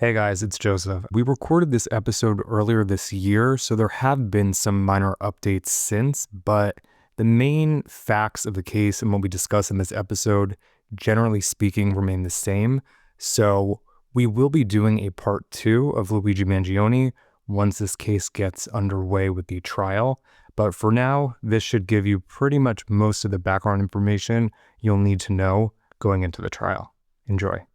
Hey guys, it's Joseph. We recorded this episode earlier this year, so there have been some minor updates since, but the main facts of the case and what we discuss in this episode, generally speaking, remain the same. So we will be doing a part 2 of Luigi Mangione once this case gets underway with the trial. But for now, this should give you pretty much most of the background information you'll need to know going into the trial. Enjoy.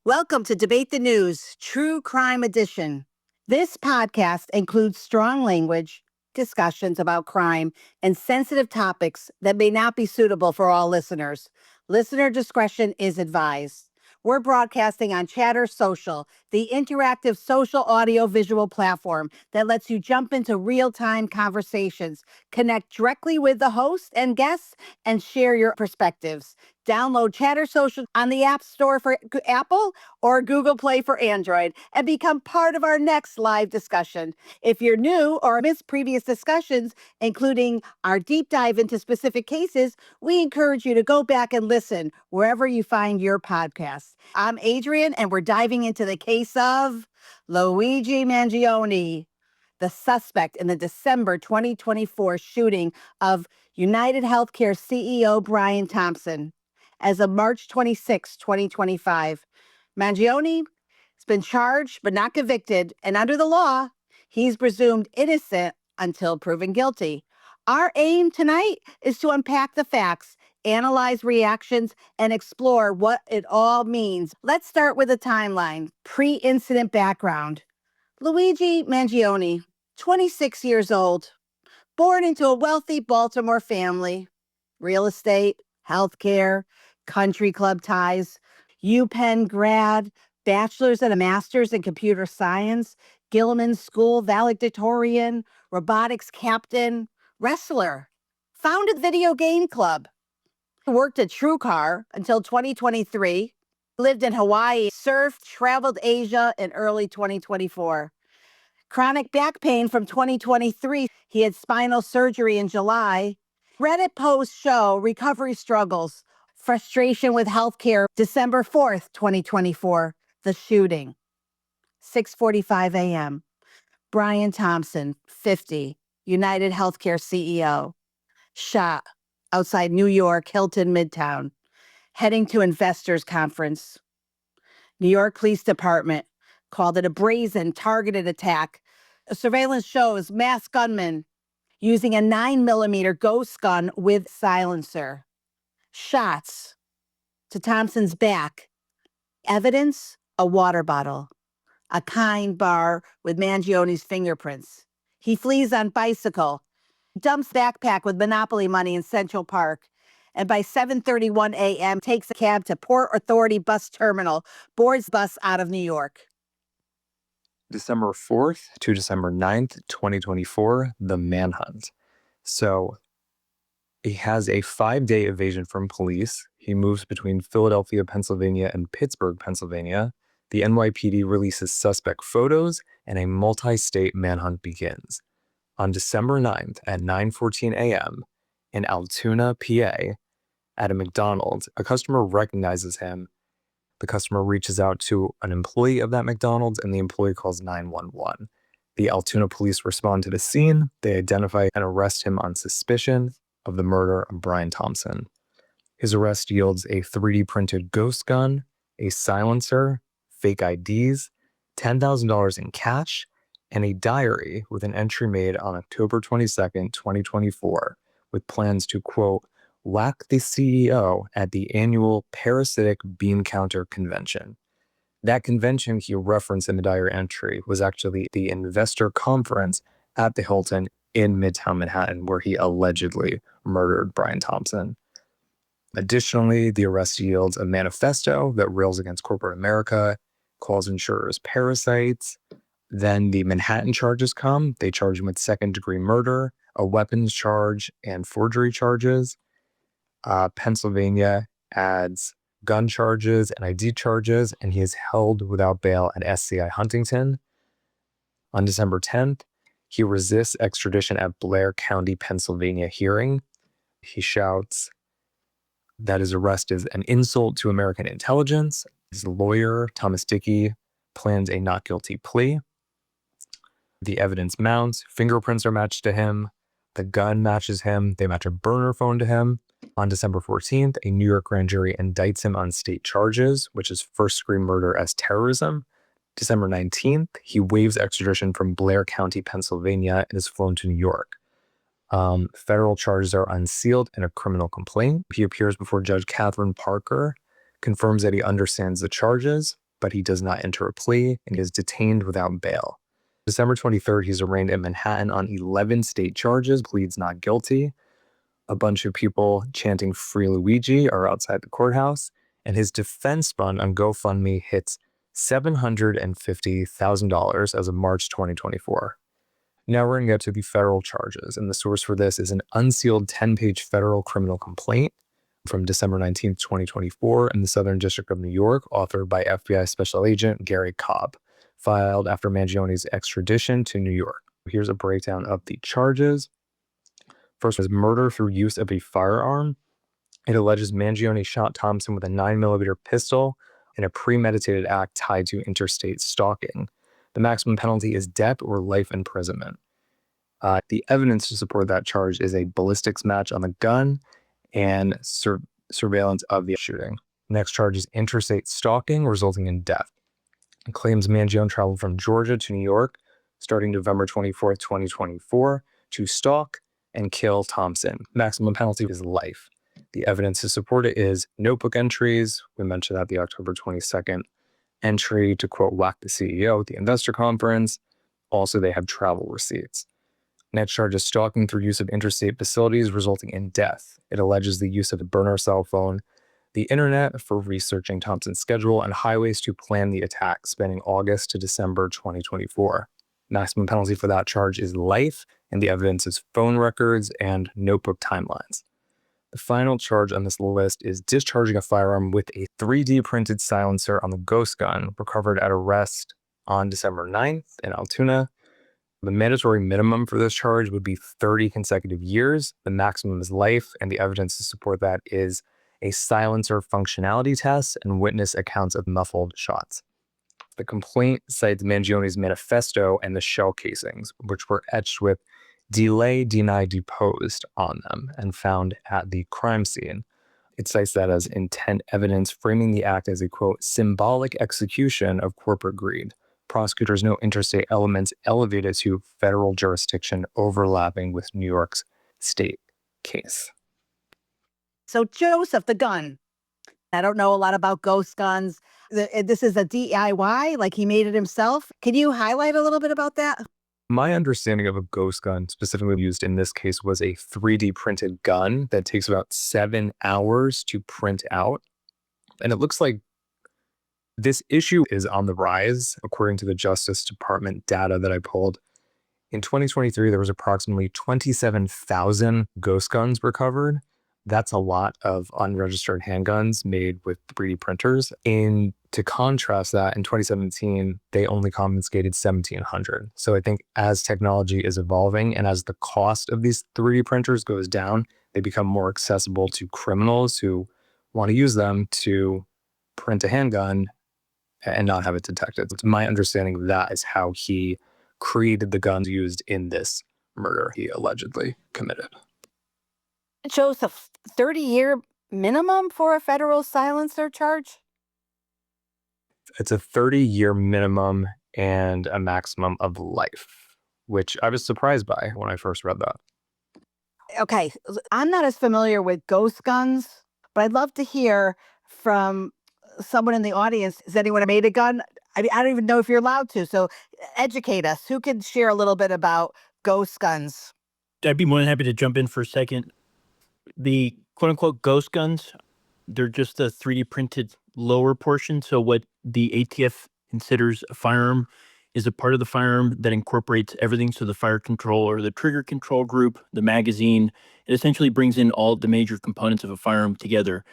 Welcome to Debate the News, True Crime Edition. This podcast includes strong language, discussions about crime, and sensitive topics that may not be suitable for all listeners. Listener discretion is advised. We're broadcasting on Chatter Social, the interactive social audio-visual platform that lets you jump into real-time conversations, connect directly with the host and guests, and share your perspectives. Download Chatter Social on the App Store for Apple or Google Play for Android and become part of our next live discussion. If you're new or missed previous discussions, including our deep dive into specific cases, we encourage you to go back and listen wherever you find your podcasts. I'm Adrienne, and we're diving into the case of Luigi Mangione, the suspect in the December 2024 shooting of UnitedHealthcare CEO Brian Thompson. As of March 26, 2025, Mangione has been charged but not convicted, and under the law, he's presumed innocent until proven guilty. Our aim tonight is to unpack the facts, analyze reactions, and explore what it all means. Let's start with a timeline. Pre-incident background. Luigi Mangione, 26 years old, born into a wealthy Baltimore family. Real estate, healthcare, country club ties, UPenn grad, bachelor's and a master's in computer science, Gilman School valedictorian, robotics captain, wrestler, founded video game club, worked at TrueCar until 2023, lived in Hawaii, surfed, traveled Asia in early 2024. Chronic back pain from 2023. He had spinal surgery in July. Reddit posts show recovery struggles, frustration with healthcare. December 4th, 2024, the shooting. 6:45 a.m. Brian Thompson, 50, UnitedHealthcare CEO, shot outside New York Hilton Midtown, heading to investors conference. New York Police Department called it a brazen, targeted attack. Surveillance shows masked gunmen using a 9mm ghost gun with silencer. Shots to Thompson's back. Evidence, a water bottle, a kind bar with Mangione's fingerprints. He flees on bicycle, dumps backpack with Monopoly money in Central Park, and by 7:31 a.m. takes a cab to Port Authority bus terminal, boards bus out of New York. December 4th to December 9th, 2024, the manhunt. So he has a 5-day evasion from police. He moves between Philadelphia, Pennsylvania, and Pittsburgh, Pennsylvania. The NYPD releases suspect photos, and a multi-state manhunt begins. On December 9th at 9:14 a.m. in Altoona, PA, at a McDonald, a customer recognizes him. The customer reaches out to an employee of that McDonald's, and the employee calls 911. The Altoona police respond to the scene. They identify and arrest him on suspicion of the murder of Brian Thompson. His arrest yields a 3D printed ghost gun, a silencer, fake IDs, $10,000 in cash, and a diary with an entry made on October 22nd, 2024, with plans to, quote, whack the CEO at the annual Parasitic Bean Counter Convention. That convention he referenced in the diary entry was actually the investor conference at the Hilton in Midtown Manhattan, where he allegedly murdered Brian Thompson. Additionally, the arrest yields a manifesto that rails against corporate America, calls insurers parasites. Then the Manhattan charges come. They charge him with second-degree murder, a weapons charge, and forgery charges. Pennsylvania adds gun charges and ID charges, and he is held without bail at SCI Huntington. On December 10th, he resists extradition at Blair County, Pennsylvania hearing. He shouts that his arrest is an insult to American intelligence. His lawyer, Thomas Dickey, plans a not guilty plea. The evidence mounts. Fingerprints are matched to him. The gun matches him. They match a burner phone to him. On December 14th, a New York grand jury indicts him on state charges, which is first-degree murder as terrorism. December 19th, he waives extradition from Blair County, Pennsylvania, and is flown to New York. Federal charges are unsealed in a criminal complaint. He appears before Judge Catherine Parker, confirms that he understands the charges, but he does not enter a plea, and is detained without bail. December 23rd, he's arraigned in Manhattan on 11 state charges, pleads not guilty. A bunch of people chanting "Free Luigi" are outside the courthouse, and his defense fund on GoFundMe hits $750,000 as of March 2024. Now we're going to get to the federal charges, and the source for this is an unsealed 10-page federal criminal complaint from December 19th, 2024 in the Southern District of New York, authored by FBI Special Agent Gary Cobb, filed after Mangione's extradition to New York. Here's a breakdown of the charges. First was murder through use of a firearm. It alleges Mangione shot Thompson with a 9mm pistol in a premeditated act tied to interstate stalking. The maximum penalty is death or life imprisonment. The evidence to support that charge is a ballistics match on the gun and surveillance of the shooting. Next charge is interstate stalking resulting in death. It claims Mangione traveled from Georgia to New York starting November 24th, 2024 to stalk and kill Thompson. Maximum penalty is life. The evidence to support it is notebook entries. We mentioned that the October 22nd entry to quote whack the CEO at the investor conference. Also, they have travel receipts. Next charge is stalking through use of interstate facilities resulting in death. It alleges the use of a burner cell phone, the internet for researching Thompson's schedule, and highways to plan the attack spanning August to December 2024. Maximum penalty for that charge is life, and the evidence is phone records and notebook timelines. The final charge on this list is discharging a firearm with a 3D printed silencer on the ghost gun recovered at arrest on December 9th in Altoona. The mandatory minimum for this charge would be 30 consecutive years. The maximum is life, and the evidence to support that is a silencer functionality test and witness accounts of muffled shots. The complaint cites Mangione's manifesto and the shell casings, which were etched with "delay, deny, deposed" on them and found at the crime scene. It cites that as intent evidence, framing the act as a, quote, symbolic execution of corporate greed. Prosecutors note interstate elements elevated to federal jurisdiction overlapping with New York's state case. So Joseph, the gun. I don't know a lot about ghost guns. This is a DIY, like he made it himself. Can you highlight a little bit about that? My understanding of a ghost gun, specifically used in this case, was a 3D printed gun that takes about 7 hours to print out. And it looks like this issue is on the rise, according to the Justice Department data that I pulled. In 2023, there was approximately 27,000 ghost guns recovered. That's a lot of unregistered handguns made with 3D printers. And to contrast that, in 2017, they only confiscated 1,700. So I think as technology is evolving and as the cost of these 3D printers goes down, they become more accessible to criminals who want to use them to print a handgun and not have it detected. It's my understanding that is how he created the guns used in this murder he allegedly committed. Joseph, 30-year minimum for a federal silencer charge? It's a 30-year minimum and a maximum of life, which I was surprised by when I first read that. Okay, I'm not as familiar with ghost guns, but I'd love to hear from someone in the audience. Has anyone made a gun? I don't even know if you're allowed to, so educate us. Who can share a little bit about ghost guns? I'd be more than happy to jump in for a second. The quote-unquote ghost guns, they're just a 3D printed lower portion. So what the ATF considers a firearm is a part of the firearm that incorporates everything. So the fire controller, the trigger control group, the magazine, it essentially brings in all the major components of a firearm together.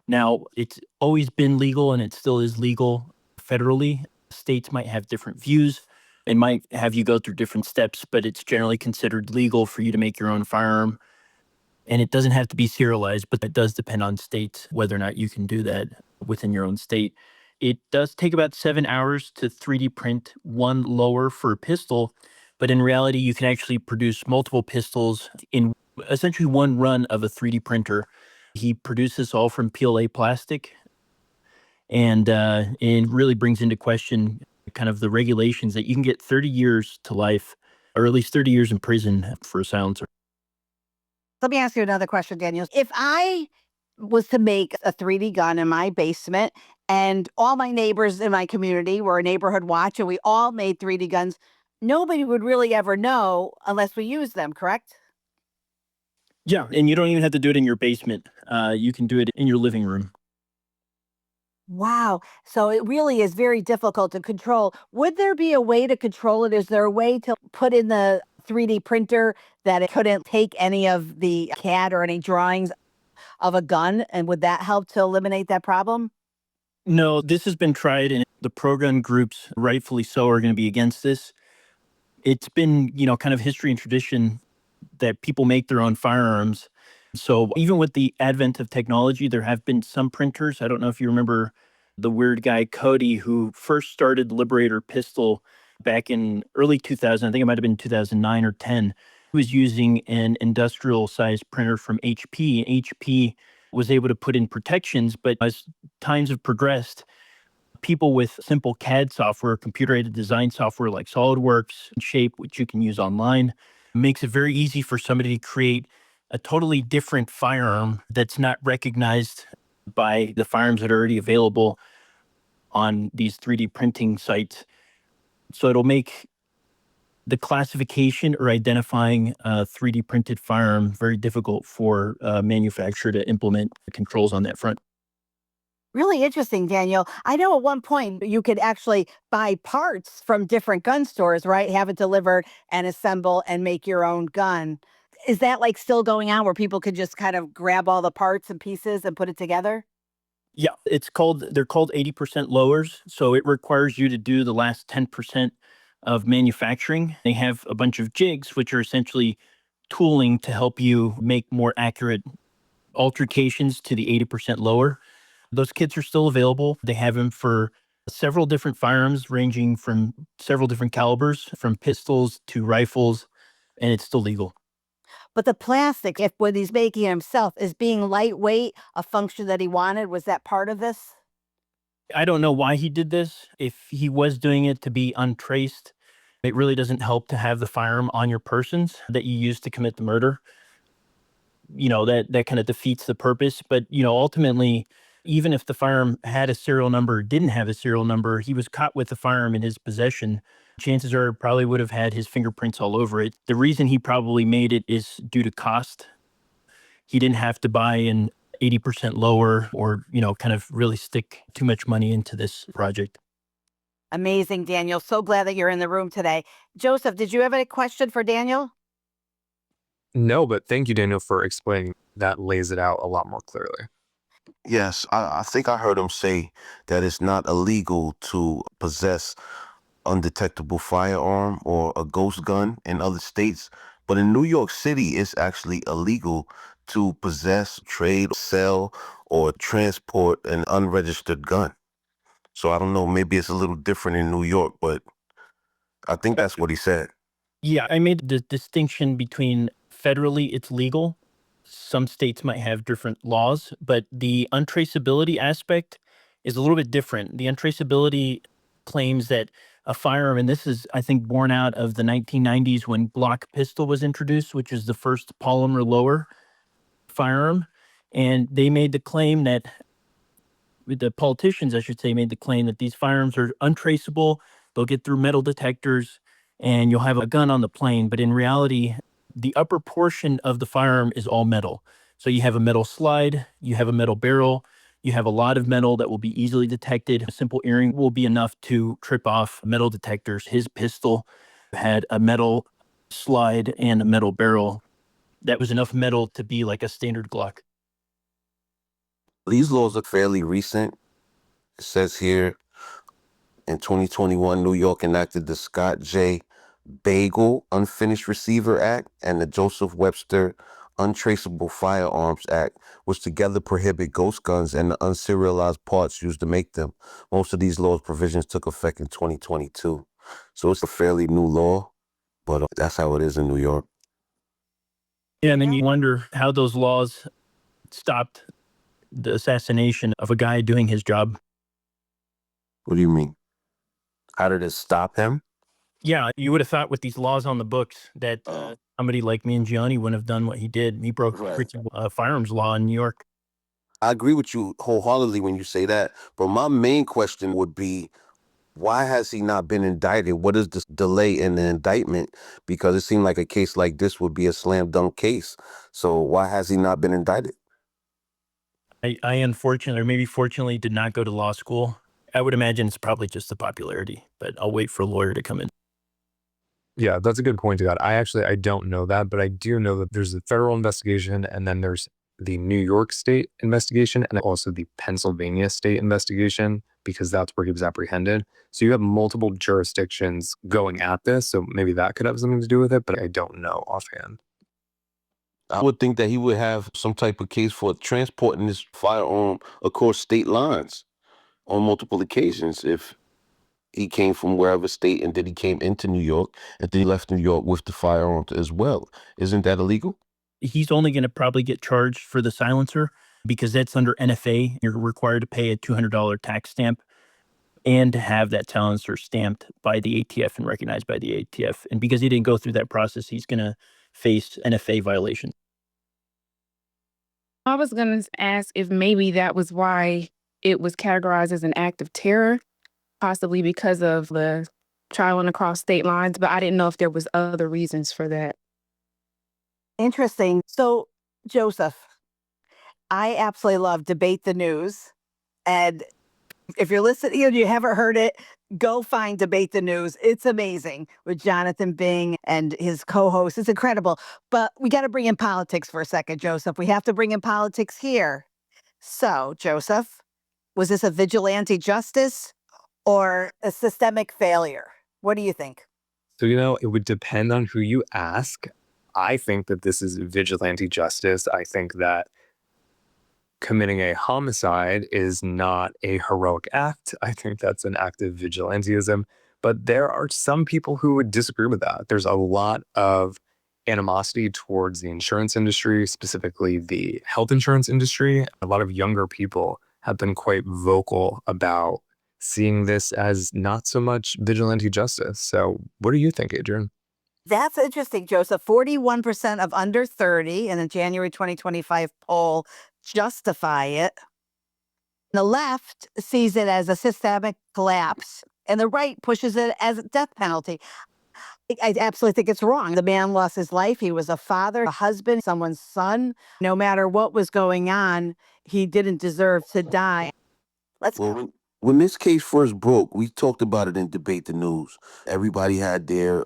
Now, it's always been legal and it still is legal federally. States might have different views. It might have you go through different steps, but it's generally considered legal for you to make your own firearm. And it doesn't have to be serialized, but it does depend on states whether or not you can do that within your own state. It does take about 7 hours to 3D print one lower for a pistol, but in reality, you can actually produce multiple pistols in essentially one run of a 3D printer. He produces all from PLA plastic, and it really brings into question kind of the regulations that you can get 30 years to life, or at least 30 years in prison for a silencer. Let me ask you another question, Daniel. If I was to make a 3D gun in my basement and all my neighbors in my community were a neighborhood watch and we all made 3D guns, nobody would really ever know unless we use them, correct? Yeah, and you don't even have to do it in your basement. You can do it in your living room. Wow. So it really is very difficult to control. Would there be a way to control it? Is there a way to put in the 3D printer that it couldn't take any of the CAD or any drawings of a gun? And would that help to eliminate that problem? No, this has been tried, and the pro-gun groups, rightfully so, are going to be against this. It's been, kind of history and tradition that people make their own firearms. So even with the advent of technology, there have been some printers. I don't know if you remember the weird guy Cody, who first started Liberator pistol back in early 2000. I think it might have been 2009 or 10. He was using an industrial sized printer from HP. HP was able to put in protections, but as times have progressed, people with simple CAD software, computer aided design software like SolidWorks, Shape, which you can use online, makes it very easy for somebody to create a totally different firearm that's not recognized by the firearms that are already available on these 3D printing sites. So it'll make the classification or identifying a 3D printed firearm very difficult for a manufacturer to implement controls on that front. Really interesting, Daniel. I know at one point you could actually buy parts from different gun stores, right? Have it delivered and assemble and make your own gun. Is that like still going on where people could just kind of grab all the parts and pieces and put it together? Yeah, they're called 80% lowers. So it requires you to do the last 10% of manufacturing. They have a bunch of jigs, which are essentially tooling to help you make more accurate altercations to the 80% lower. Those kits are still available. They have them for several different firearms, ranging from several different calibers, from pistols to rifles, and it's still legal. But the plastic, if what he's making himself is being lightweight, a function that he wanted, was that part of this? I don't know why he did this. If he was doing it to be untraced, it really doesn't help to have the firearm on your persons that you used to commit the murder. That kind of defeats the purpose. But, ultimately, even if the firearm had a serial number, didn't have a serial number, he was caught with the firearm in his possession. Chances are it probably would have had his fingerprints all over it. The reason he probably made it is due to cost. He didn't have to buy an 80% lower or, kind of really stick too much money into this project. Amazing, Daniel. So glad that you're in the room today. Joseph, did you have a question for Daniel? No, but thank you, Daniel, for explaining. That lays it out a lot more clearly. Yes, I think I heard him say that it's not illegal to possess undetectable firearm or a ghost gun in other states, but in New York City, it's actually illegal to possess, trade, sell, or transport an unregistered gun. So I don't know, maybe it's a little different in New York, but I think that's what he said. Yeah, I made the distinction between federally, it's legal. Some states might have different laws, but the untraceability aspect is a little bit different. The untraceability claims that a firearm, and this is, I think, born out of the 1990s when Glock pistol was introduced, which is the first polymer lower firearm. And they made the claim that the politicians, I should say, made the claim that these firearms are untraceable. They'll get through metal detectors and you'll have a gun on the plane. But in reality, the upper portion of the firearm is all metal. So you have a metal slide, you have a metal barrel, you have a lot of metal that will be easily detected. A simple earring will be enough to trip off metal detectors. His pistol had a metal slide and a metal barrel. That was enough metal to be like a standard Glock. These laws are fairly recent. It says here in 2021, New York enacted the Scott J. Bagel Unfinished Receiver Act and the Joseph Webster Untraceable Firearms Act, which together prohibit ghost guns and the unserialized parts used to make them. Most of these laws provisions took effect in 2022. So it's a fairly new law, but that's how it is in New York. Yeah, and then you wonder how those laws stopped the assassination of a guy doing his job. What do you mean? How did it stop him? Yeah, you would have thought with these laws on the books that somebody like Mangione wouldn't have done what he did. He broke firearms law in New York. I agree with you wholeheartedly when you say that, but my main question would be, why has he not been indicted? What is this delay in the indictment? Because it seemed like a case like this would be a slam dunk case. So why has he not been indicted? I unfortunately, or maybe fortunately, did not go to law school. I would imagine it's probably just the popularity, but I'll wait for a lawyer to come in. Yeah, that's a good point, God. I don't know that, but I do know that there's a federal investigation and then there's the New York state investigation and also the Pennsylvania state investigation because that's where he was apprehended. So you have multiple jurisdictions going at this. So maybe that could have something to do with it, but I don't know offhand. I would think that he would have some type of case for transporting this firearm across state lines on multiple occasions if he came from wherever state and then he came into New York and then he left New York with the firearms as well. Isn't that illegal? He's only going to probably get charged for the silencer because that's under NFA. You're required to pay a $200 tax stamp and to have that silencer stamped by the ATF and recognized by the ATF. And because he didn't go through that process, he's going to face NFA violation. I was going to ask if maybe that was why it was categorized as an act of terror, possibly because of the traveling across state lines, but I didn't know if there was other reasons for that. Interesting. So, Joseph, I absolutely love Debate the News. And if you're listening and you haven't heard it, go find Debate the News. It's amazing with Jonathan Bing and his co-host. It's incredible. But we got to bring in politics for a second, Joseph. We have to bring in politics here. So, Joseph, was this a vigilante justice or a systemic failure? What do you think? So, it would depend on who you ask. I think that this is vigilante justice. I think that committing a homicide is not a heroic act. I think that's an act of vigilantism. But there are some people who would disagree with that. There's a lot of animosity towards the insurance industry, specifically the health insurance industry. A lot of younger people have been quite vocal about seeing this as not so much vigilante justice. So what do you think, Adrienne? That's interesting, Joseph. 41% of under 30 in a January 2025 poll justify it. The left sees it as a systemic collapse, and the right pushes it as a death penalty. I absolutely think it's wrong. The man lost his life. He was a father, a husband, someone's son. No matter what was going on, he didn't deserve to die. Let's go. When this case first broke, we talked about it in Debate the News. Everybody had their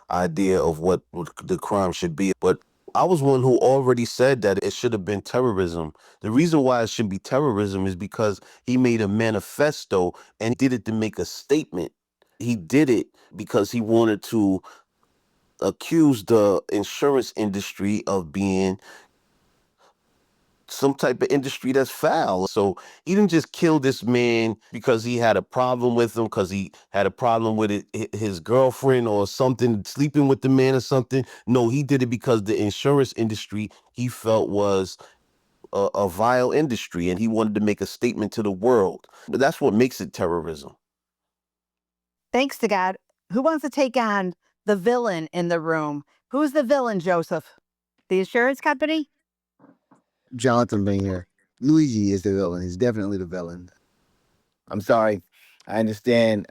idea of what the crime should be. But I was one who already said that it should have been terrorism. The reason why it should be terrorism is because he made a manifesto and did it to make a statement. He did it because he wanted to accuse the insurance industry of being some type of industry that's foul. So he didn't just kill this man because he had a problem with him, because he had a problem with his girlfriend or something, sleeping with the man or something. No, he did it because the insurance industry he felt was a vile industry and he wanted to make a statement to the world. That's what makes it terrorism. Thanks to God. Who wants to take on the villain in the room? Who's the villain, Joseph? The insurance company? Jonathan being here. Luigi is the villain. He's definitely the villain. I'm sorry. I understand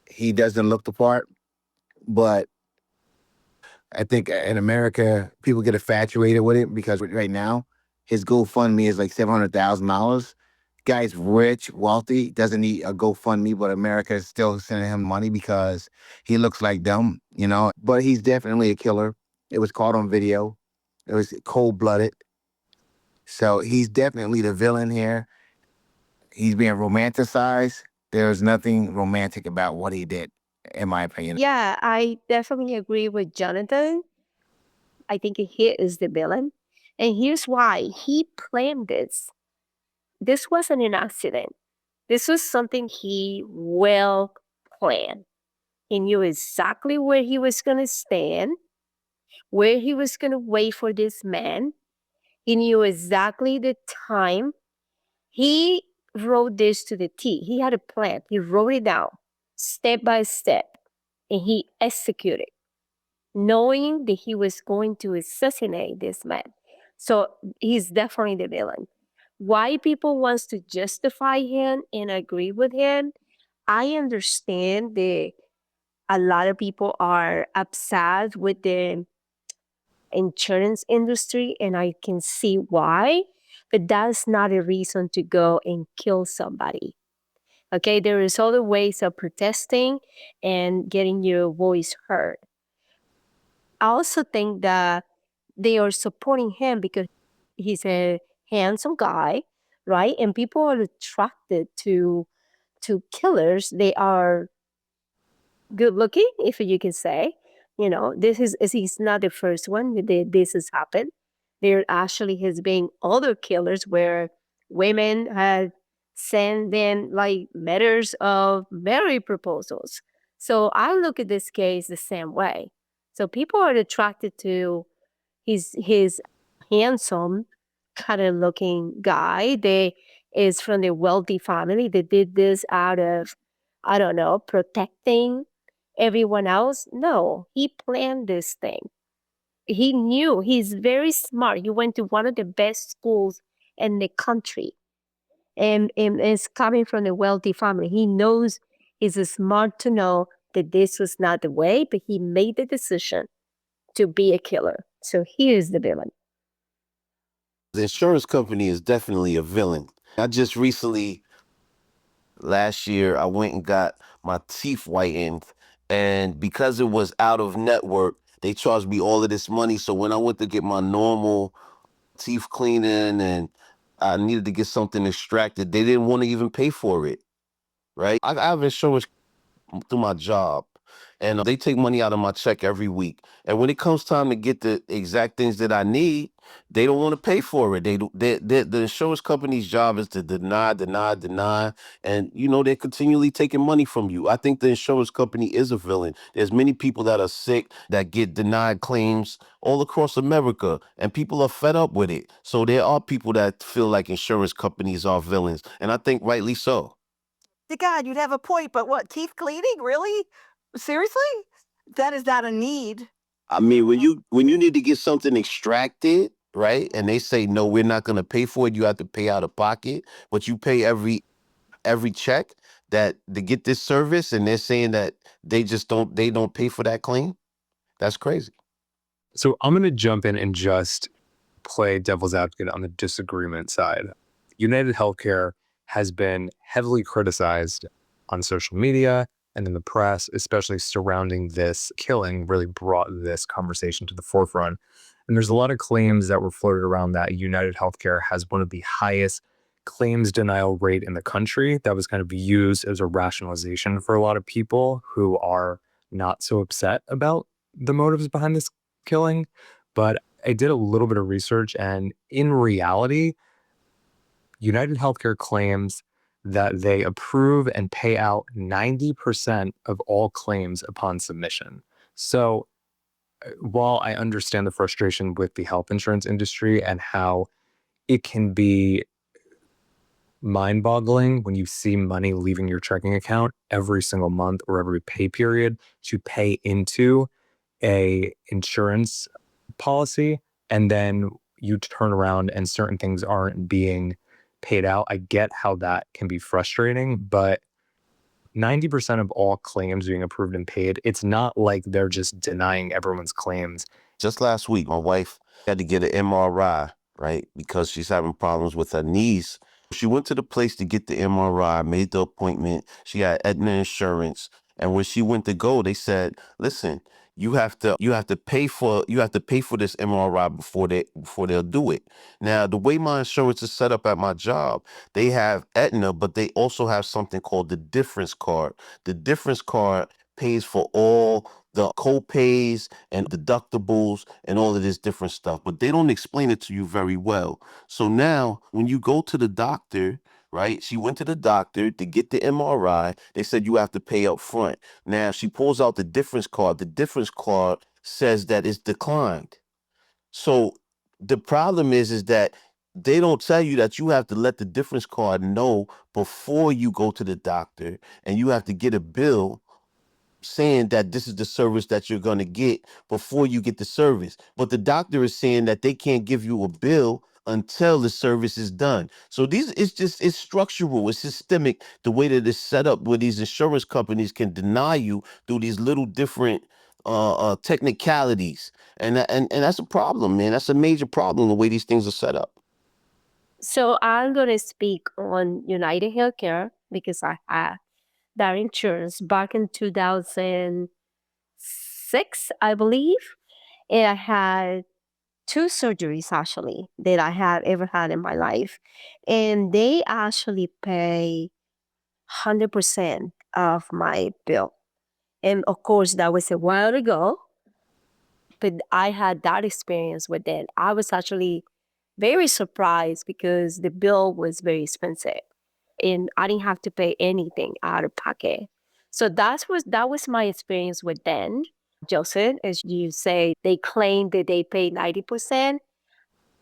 he doesn't look the part, but I think in America, people get infatuated with it because right now, his GoFundMe is like $700,000. Guy's rich, wealthy, doesn't need a GoFundMe, but America is still sending him money because he looks like them, But he's definitely a killer. It was caught on video. It was cold-blooded. So he's definitely the villain here. He's being romanticized. There's nothing romantic about what he did, in my opinion. Yeah, I definitely agree with Jonathan. I think he is the villain. And here's why. He planned this. This wasn't an accident. This was something he well planned. He knew exactly where he was going to stand, where he was going to wait for this man. He knew exactly the time. He wrote this to the T. He had a plan. He wrote it down step by step, and he executed, knowing that he was going to assassinate this man. So he's definitely the villain. Why people wants to justify him and agree with him, I understand that a lot of people are upset with the insurance industry, and I can see why, but that's not a reason to go and kill somebody. Okay, there is other ways of protesting and getting your voice heard. I also think that they are supporting him because he's a handsome guy, right? And people are attracted to killers. They are good looking, if you can say. You know, he's not the first one that this has happened. There actually has been other killers where women had sent them like letters of marriage proposals. So I look at this case the same way. So people are attracted to his handsome kind of looking guy. They is from the wealthy family. They did this out of, I don't know, protecting everyone else. No, he planned this thing. He knew he's very smart. He went to one of the best schools in the country and is coming from a wealthy family. He knows he's smart to know that this was not the way, but he made the decision to be a killer. So he is the villain. The insurance company is definitely a villain. I just recently, last year, I went and got my teeth whitened, and because it was out of network, they charged me all of this money. So when I went to get my normal teeth cleaning and I needed to get something extracted, they didn't want to even pay for it, right? I have insurance through my job, and they take money out of my check every week. And when it comes time to get the exact things that I need, they don't want to pay for it. The insurance company's job is to deny, and they're continually taking money from you. I think the insurance company is a villain. There's many people that are sick that get denied claims all across America, and people are fed up with it. So there are people that feel like insurance companies are villains, and I think rightly so. God, you'd have a point, but what, teeth cleaning? Really? Seriously? That is not a need. I mean, when you need to get something extracted, right? And they say no, we're not going to pay for it. You have to pay out of pocket, but you pay every check that to get this service, and they're saying that they don't pay for that claim. That's crazy. So I'm going to jump in and just play devil's advocate on the disagreement side. UnitedHealthcare has been heavily criticized on social media and in the press, especially surrounding this killing, really brought this conversation to the forefront. And there's a lot of claims that were floated around that UnitedHealthcare has one of the highest claims denial rate in the country. That was kind of used as a rationalization for a lot of people who are not so upset about the motives behind this killing. But I did a little bit of research, and in reality, United Healthcare claims that they approve and pay out 90% of all claims upon submission. So while I understand the frustration with the health insurance industry and how it can be mind-boggling when you see money leaving your checking account every single month or every pay period to pay into a insurance policy, and then you turn around and certain things aren't being paid out. I get how that can be frustrating, but 90% of all claims being approved and paid, it's not like they're just denying everyone's claims. Just last week, my wife had to get an MRI, right? Because she's having problems with her knees. She went to the place to get the MRI, made the appointment. She had Aetna insurance. And when she went to go, they said, listen, you have to pay for this MRI before they'll do it. Now, the way my insurance is set up at my job, they have Aetna, but they also have something called the difference card. The difference card pays for all the co-pays and deductibles and all of this different stuff, but they don't explain it to you very well. So now when you go to the doctor, right? She went to the doctor to get the MRI. They said you have to pay up front. Now she pulls out the difference card. The difference card says that it's declined. So the problem is that they don't tell you that you have to let the difference card know before you go to the doctor, and you have to get a bill saying that this is the service that you're going to get before you get the service. But the doctor is saying that they can't give you a bill until the service is done. So it's structural, it's systemic, the way that it's set up, where these insurance companies can deny you through these little different technicalities. And that's a problem, man. That's a major problem, the way these things are set up. So I'm going to speak on UnitedHealthcare because I had that insurance back in 2006, I believe. And I had two surgeries actually that I have ever had in my life. And they actually pay 100% of my bill. And of course, that was a while ago, but I had that experience with it. I was actually very surprised because the bill was very expensive and I didn't have to pay anything out of pocket. So that was my experience with them. Joseph, as you say, they claim that they pay 90%.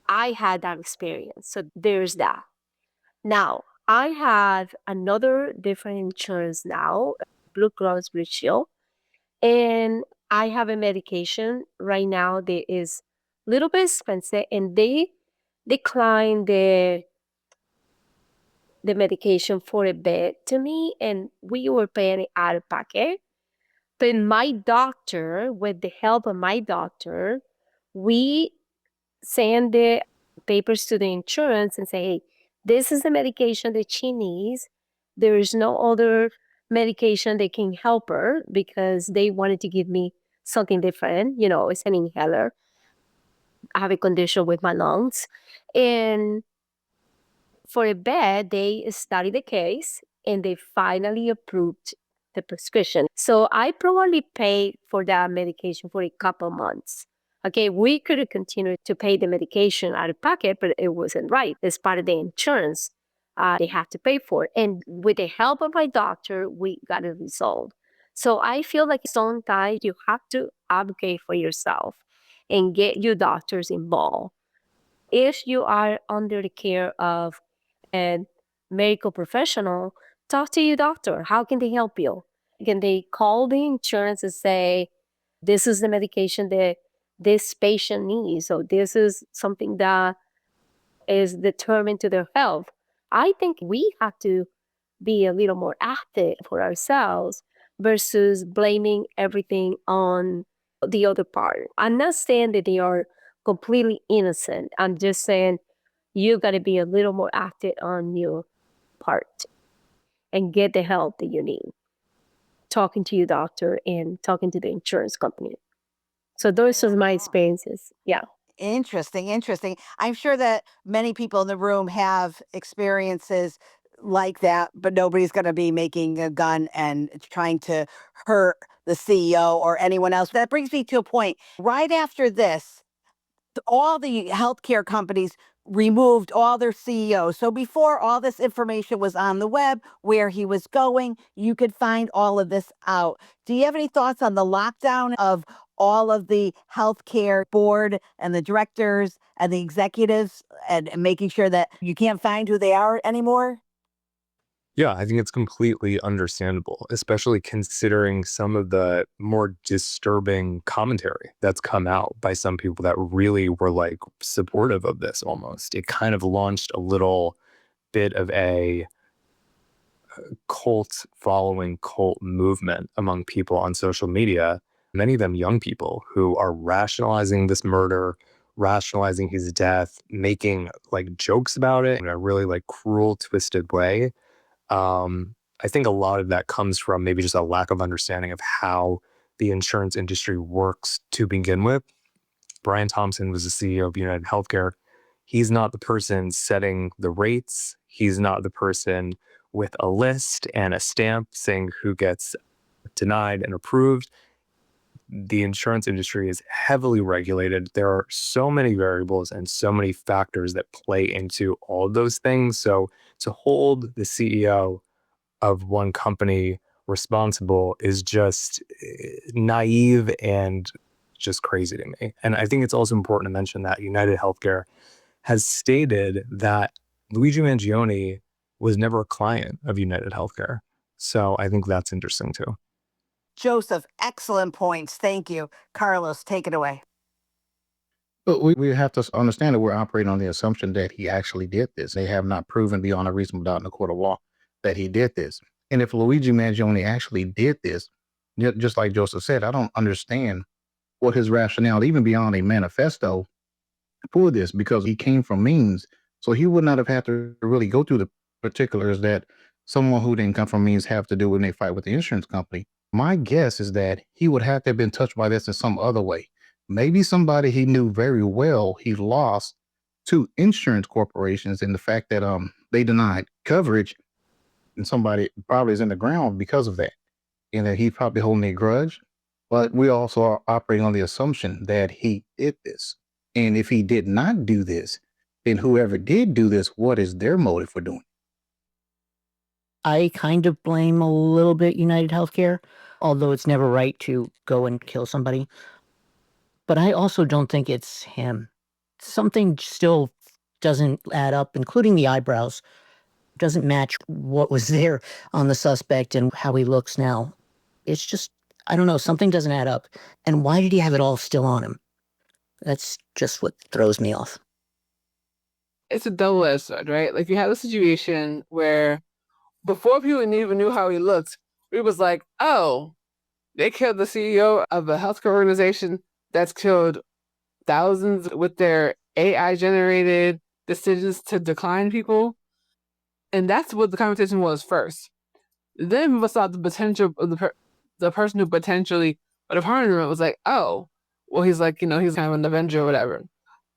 I had that experience. So there's that. Now, I have another different insurance now, Blue Cross Blue Shield, and I have a medication right now that is a little bit expensive, and they declined the medication for a bit to me, and we were paying it out of pocket. But my doctor, with the help of my doctor, we send the papers to the insurance and say, hey, this is the medication that she needs. There is no other medication that can help her because they wanted to give me something different. It's an inhaler. I have a condition with my lungs. And for a bed, they studied the case and they finally approved the prescription. So I probably paid for that medication for a couple months. Okay, we could have continued to pay the medication out of pocket, but it wasn't right. It's part of the insurance. They have to pay for it. And with the help of my doctor, we got it resolved. So I feel like sometimes you have to advocate for yourself and get your doctors involved. If you are under the care of a medical professional, talk to your doctor. How can they help you? Can they call the insurance and say, this is the medication that this patient needs, or this is something that is determined to their health? I think we have to be a little more active for ourselves versus blaming everything on the other part. I'm not saying that they are completely innocent. I'm just saying you got to be a little more active on your part and get the help that you need. Talking to your doctor and talking to the insurance company. So those are my experiences. Yeah. Interesting, interesting. I'm sure that many people in the room have experiences like that, but nobody's going to be making a gun and trying to hurt the CEO or anyone else. That brings me to a point. Right after this, all the healthcare companies removed all their CEOs. So before, all this information was on the web, where he was going, you could find all of this out. Do you have any thoughts on the lockdown of all of the healthcare board and the directors and the executives, and making sure that you can't find who they are anymore? Yeah, I think it's completely understandable, especially considering some of the more disturbing commentary that's come out by some people that really were like supportive of this almost. It kind of launched a little bit of a cult following, cult movement among people on social media, many of them young people who are rationalizing this murder, rationalizing his death, making like jokes about it in a really like cruel, twisted way. I think a lot of that comes from maybe just a lack of understanding of how the insurance industry works to begin with. Brian Thompson was the CEO of UnitedHealthcare. He's not the person setting the rates. He's not the person with a list and a stamp saying who gets denied and approved. the insurance industry is heavily regulated. There are so many variables and so many factors that play into all of those things. So to hold the CEO of one company responsible is just naive and just crazy to me. And I think it's also important to mention that UnitedHealthcare has stated that Luigi Mangione was never a client of UnitedHealthcare. So I think that's interesting too. Joseph, excellent points. Thank you. Carlos, take it away. But we have to understand that we're operating on the assumption that he actually did this. They have not proven beyond a reasonable doubt in the court of law that he did this. And if Luigi Mangione actually did this, just like Joseph said, I don't understand what his rationale, even beyond a manifesto, for this, because he came from means. So he would not have had to really go through the particulars that someone who didn't come from means have to do when they fight with the insurance company. My guess is that he would have to have been touched by this in some other way. Maybe somebody he knew very well, he lost to insurance corporations, and the fact that they denied coverage, and somebody probably is in the ground because of that, and that he's probably holding a grudge. But we also are operating on the assumption that he did this. And if he did not do this, then whoever did do this, what is their motive for doing it? I kind of blame a little bit UnitedHealthcare, although it's never right to go and kill somebody. But I also don't think it's him. Something still doesn't add up, including the eyebrows. Doesn't match what was there on the suspect and how he looks now. It's just, I don't know, something doesn't add up. And why did he have it all still on him? That's just what throws me off. It's a double-edged sword, right? Like, you have a situation where before people even knew how he looked, it was like, oh, they killed the CEO of a healthcare organization that's killed thousands with their AI-generated decisions to decline people. And that's what the conversation was first. Then we saw the potential of the person who potentially would have harmed him. It was like, oh, well, he's like, he's kind of an Avenger or whatever.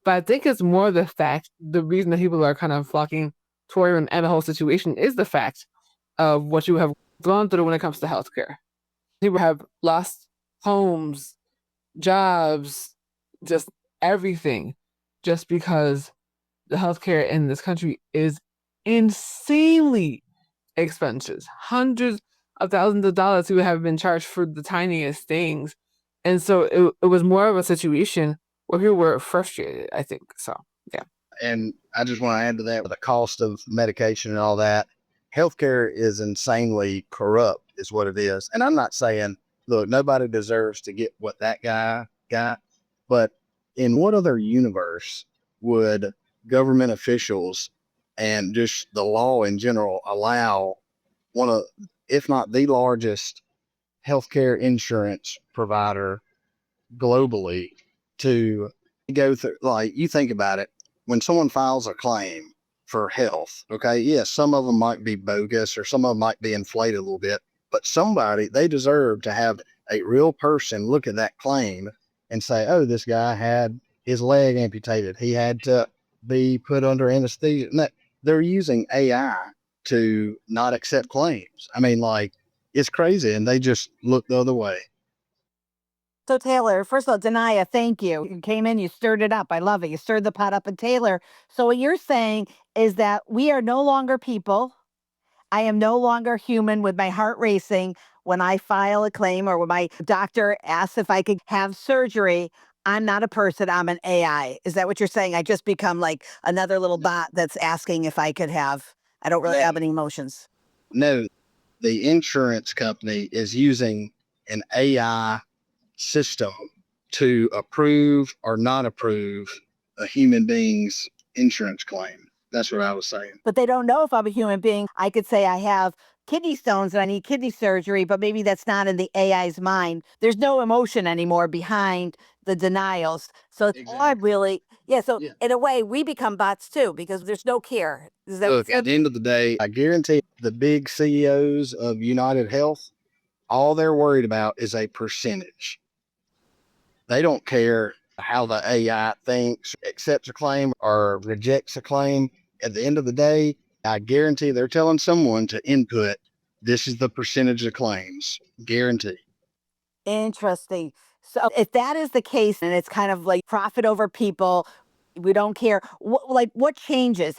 But I think it's more the reason that people are kind of flocking toward him and the whole situation is the fact of what you have gone through when it comes to healthcare. People have lost homes, jobs, just everything, just because the healthcare in this country is insanely expensive. Hundreds of thousands of dollars who have been charged for the tiniest things. And so it was more of a situation where people were frustrated, I think. So, yeah. And I just want to add to that, with the cost of medication and all that, healthcare is insanely corrupt, is what it is. And I'm not saying, look, nobody deserves to get what that guy got, but in what other universe would government officials and just the law in general allow one of, if not the largest healthcare insurance provider globally to go through? Like, you think about it, when someone files a claim for health, okay, yes, some of them might be bogus or some of them might be inflated a little bit, but they deserve to have a real person look at that claim and say, oh, this guy had his leg amputated, he had to be put under anesthesia. And they're using AI to not accept claims. I mean, like, it's crazy, and they just look the other way. So Taylor, first of all, Denia, thank you. You came in, you stirred it up. I love it. You stirred the pot up. And Taylor, so what you're saying is that we are no longer people. I am no longer human with my heart racing when I file a claim or when my doctor asks if I could have surgery. I'm not a person, I'm an AI. Is that what you're saying? I just become like another little bot that's asking if I could I don't really have any emotions. No, the insurance company is using an AI system to approve or not approve a human being's insurance claim. That's what I was saying. But they don't know if I'm a human being. I could say I have kidney stones and I need kidney surgery, but maybe that's not in the AI's mind. There's no emotion anymore behind the denials. So it's all really, in a way, we become bots too, because there's no care. Look, at the end of the day, I guarantee the big CEOs of United Health, all they're worried about is a percentage. They don't care how the AI thinks, accepts a claim or rejects a claim. At the end of the day, I guarantee they're telling someone to input, this is the percentage of claims. Guarantee. Interesting. So if that is the case and it's kind of like profit over people, we don't care. What changes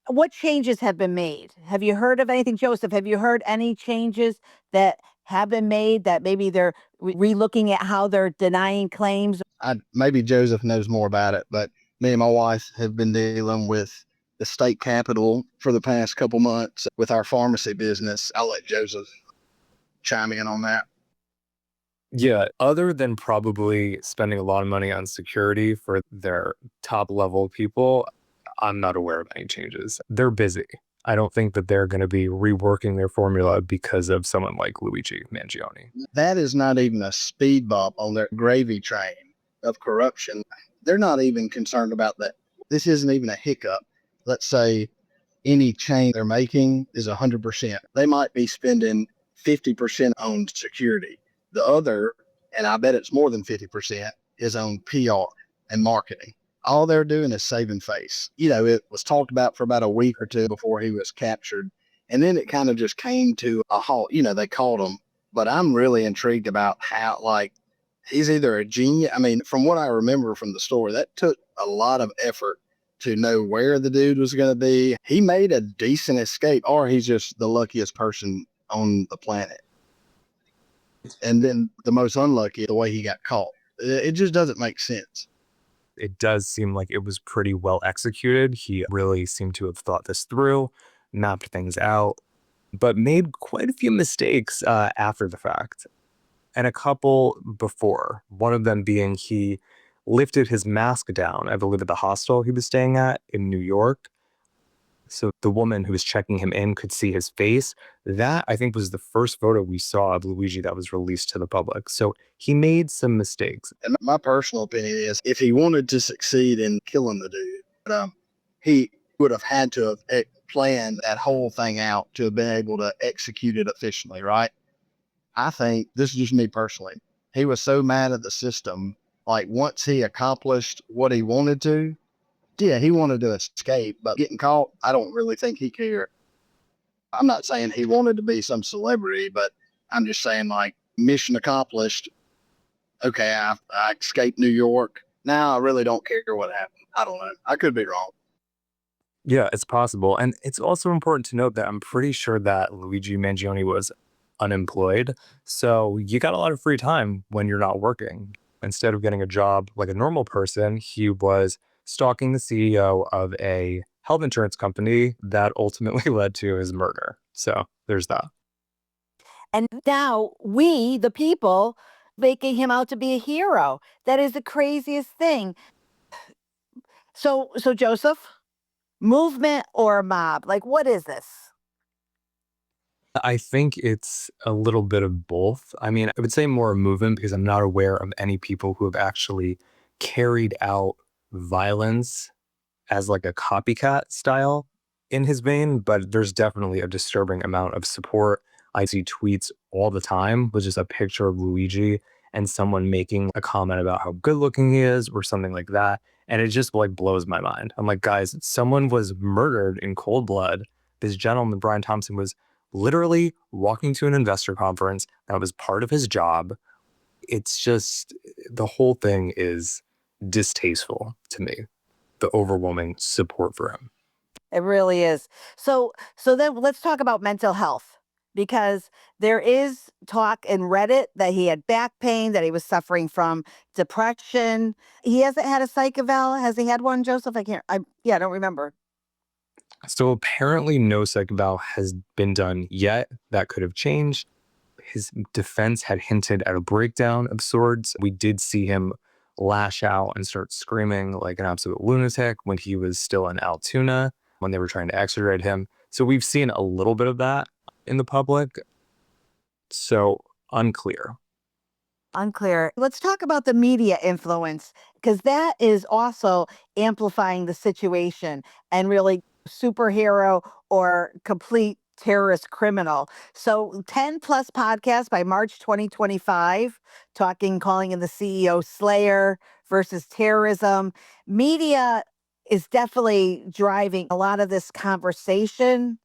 what changes have been made? Have you heard of anything, Joseph? Have you heard any changes that have been made that maybe they're relooking at how they're denying claims? Maybe Joseph knows more about it, but me and my wife have been dealing with the state capitol for the past couple months with our pharmacy business. I'll let Joseph chime in on that. Yeah, other than probably spending a lot of money on security for their top level people, I'm not aware of any changes. They're busy. I don't think that they're going to be reworking their formula because of someone like Luigi Mangione. That is not even a speed bump on their gravy train of corruption. They're not even concerned about that. This isn't even a hiccup. Let's say any change they're making is 100%. They might be spending 50% on security. The other, and I bet it's more than 50%, is on PR and marketing. All they're doing is saving face. It was talked about for about a week or two before he was captured. And then it kind of just came to a halt. They caught him. But I'm really intrigued about how, he's either a genius. I mean, from what I remember from the story, that took a lot of effort to know where the dude was going to be. He made a decent escape, or he's just the luckiest person on the planet. And then the most unlucky, the way he got caught. It just doesn't make sense. It does seem like it was pretty well executed. He really seemed to have thought this through, mapped things out, but made quite a few mistakes after the fact. And a couple before, one of them being he lifted his mask down, I believe at the hostel he was staying at in New York. So the woman who was checking him in could see his face. That, I think, was the first photo we saw of Luigi that was released to the public. So he made some mistakes. And my personal opinion is if he wanted to succeed in killing the dude, he would have had to have planned that whole thing out to have been able to execute it efficiently, right? I think, this is just me personally, he was so mad at the system, once he accomplished what he wanted to, yeah, he wanted to escape, but getting caught, I don't really think he cared. I'm not saying he wanted to be some celebrity, but I'm just saying, mission accomplished. Okay, I escaped New York. Now I really don't care what happened. I don't know. I could be wrong. Yeah, it's possible. And it's also important to note that I'm pretty sure that Luigi Mangione was unemployed. So you got a lot of free time when you're not working. Instead of getting a job like a normal person, he was stalking the CEO of a health insurance company that ultimately led to his murder. So there's that. And now we, the people, making him out to be a hero. That is the craziest thing. So Joseph, movement or mob? What is this? I think it's a little bit of both. I mean, I would say more a movement because I'm not aware of any people who have actually carried out violence as like a copycat style in his vein, but there's definitely a disturbing amount of support. I see tweets all the time with just a picture of Luigi and someone making a comment about how good looking he is or something like that. And it just blows my mind. I'm like, guys, someone was murdered in cold blood. This gentleman, Brian Thompson, was literally walking to an investor conference. That was part of his job. It's just, the whole thing is distasteful to me, the overwhelming support for him. It really is. So then let's talk about mental health, because there is talk in Reddit that he had back pain, that he was suffering from depression. He hasn't had a psych eval. Has he had one, Joseph? I don't remember. So apparently no psych eval has been done yet. That could have changed. His defense had hinted at a breakdown of sorts. We did see him lash out and start screaming like an absolute lunatic when he was still in Altoona, when they were trying to extradite him. So we've seen a little bit of that in the public. So unclear. Let's talk about the media influence, because that is also amplifying the situation and really superhero or complete terrorist criminal. So 10 plus podcasts by March 2025, calling in the CEO slayer versus terrorism. Media is definitely driving a lot of this conversation.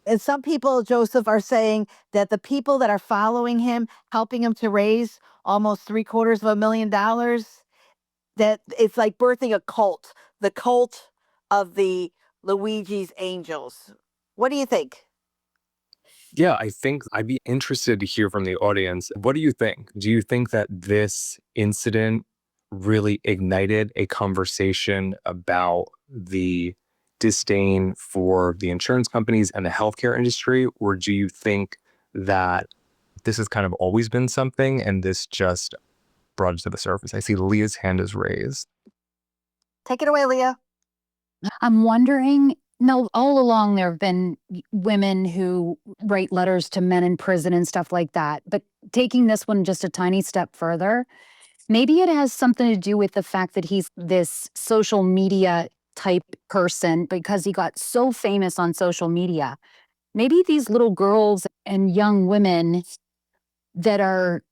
And some people, Joseph, are saying that the people that are following him, helping him to raise almost $750,000, that it's like birthing a cult, the cult of the Luigi's Angels. What do you think? Yeah, I think I'd be interested to hear from the audience. What do you think? Do you think that this incident really ignited a conversation about the disdain for the insurance companies and the healthcare industry? Or do you think that this has kind of always been something and this just brought it to the surface? I see Leah's hand is raised. Take it away, Leah. I'm wondering, no, all along there have been women who write letters to men in prison and stuff like that. But taking this one just a tiny step further, maybe it has something to do with the fact that he's this social media type person because he got so famous on social media. Maybe these little girls and young women that are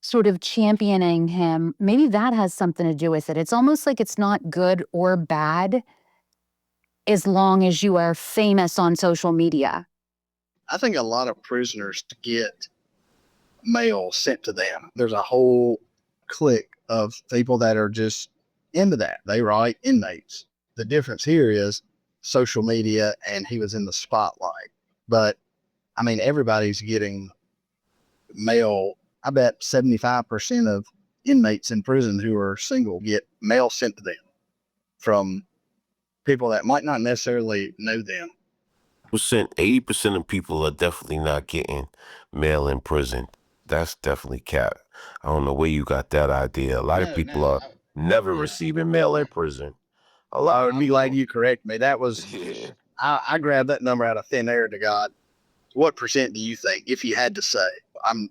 sort of championing him, maybe that has something to do with it. It's almost like it's not good or bad as long as you are famous on social media. I think a lot of prisoners get mail sent to them. There's a whole clique of people that are just into that. They write inmates. The difference here is social media, and he was in the spotlight. But I mean, everybody's getting mail. I bet 75% of inmates in prison who are single get mail sent to them from people that might not necessarily know them. 80% of people are definitely not getting mail in prison. That's definitely cap. I don't know where you got that idea. A lot of people are never receiving mail in prison. A lot of I'm glad you correct me. That was, I grabbed that number out of thin air to God. What percent do you think, if you had to say?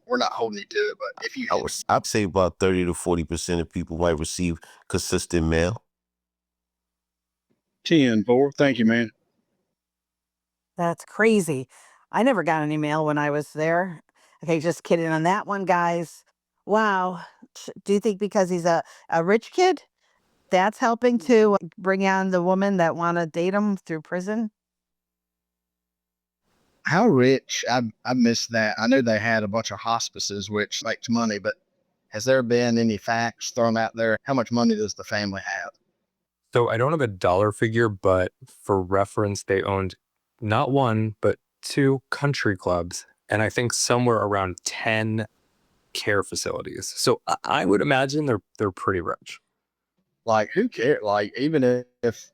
We're not holding you to it, but if you had, I'd say about 30 to 40% of people might receive consistent mail. 10-4. Thank you, man. That's crazy. I never got any mail when I was there. Okay, just kidding on that one, guys. Wow. Do you think because he's a rich kid, that's helping to bring on the woman that want to date him through prison? How rich? I missed that. I know they had a bunch of hospices, which makes money, but has there been any facts thrown out there? How much money does the family have? So I don't have a dollar figure, but for reference, they owned not one, but 2 country clubs, and I think somewhere around 10 care facilities. So I would imagine they're pretty rich. Like, who cares? Like, even if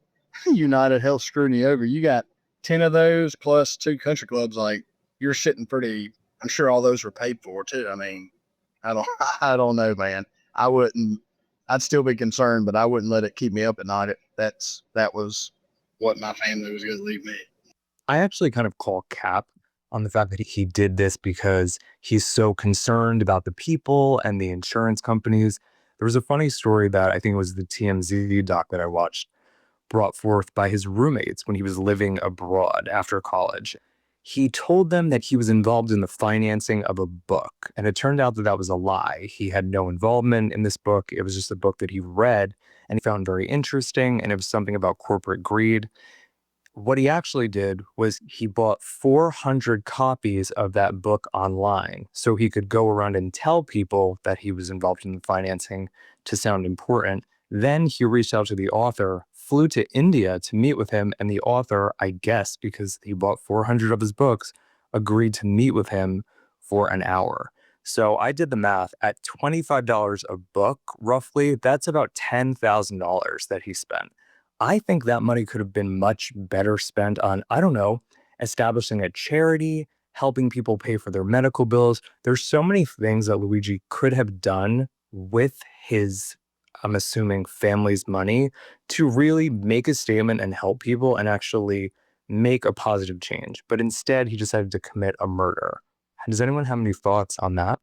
United Health screwed you over, you got 10 of those plus 2 country clubs. Like, you're sitting pretty. I'm sure all those were paid for too. I mean, I don't know, man. I wouldn't. I'd still be concerned, but I wouldn't let it keep me up at night. That was what my family was going to leave me. I actually kind of call cap on the fact that he did this because he's so concerned about the people and the insurance companies. There was a funny story that I think it was the TMZ doc that I watched, brought forth by his roommates when he was living abroad after college. He told them that he was involved in the financing of a book, and it turned out that that was a lie. He had no involvement in this book. It was just a book that he read and he found very interesting, and it was something about corporate greed. What he actually did was he bought 400 copies of that book online so he could go around and tell people that he was involved in the financing to sound important. Then he reached out to the author, flew to India to meet with him, and the author, I guess because he bought 400 of his books, agreed to meet with him for an hour. So I did the math at $25 a book, roughly. That's about $10,000 that he spent. I think that money could have been much better spent on, I don't know, establishing a charity, helping people pay for their medical bills. There's so many things that Luigi could have done with his, I'm assuming, family's money to really make a statement and help people and actually make a positive change. But instead, he decided to commit a murder. Does anyone have any thoughts on that?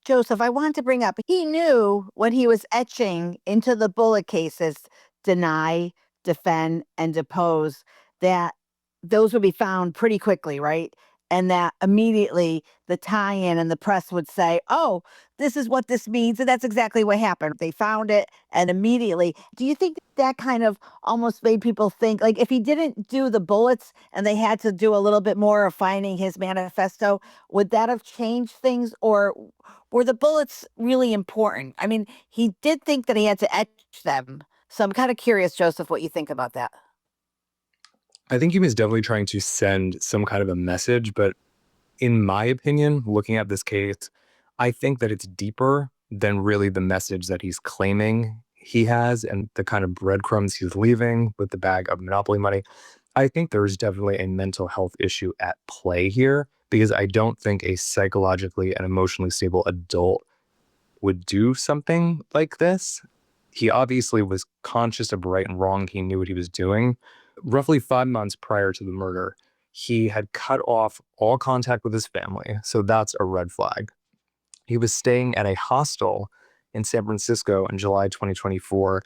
Joseph, I want to bring up, he knew when he was etching into the bullet cases, deny, defend, and depose, that those would be found pretty quickly, right? and that immediately the tie-in and the press would say, oh, this is what this means. And that's exactly what happened. They found it and immediately. Do you think that kind of almost made people think, like, if he didn't do the bullets and they had to do a little bit more of finding his manifesto, would that have changed things, or were the bullets really important? I mean, he did think that he had to etch them. So I'm kind of curious, Joseph, what you think about that. I think he was definitely trying to send some kind of a message, but in my opinion, looking at this case, I think that it's deeper than really the message that he's claiming he has and the kind of breadcrumbs he's leaving with the bag of Monopoly money. I think there's definitely a mental health issue at play here, because I don't think a psychologically and emotionally stable adult would do something like this. He obviously was conscious of right and wrong. He knew what he was doing. Roughly 5 months prior to the murder, he had cut off all contact with his family. So that's a red flag. He was staying at a hostel in San Francisco in July 2024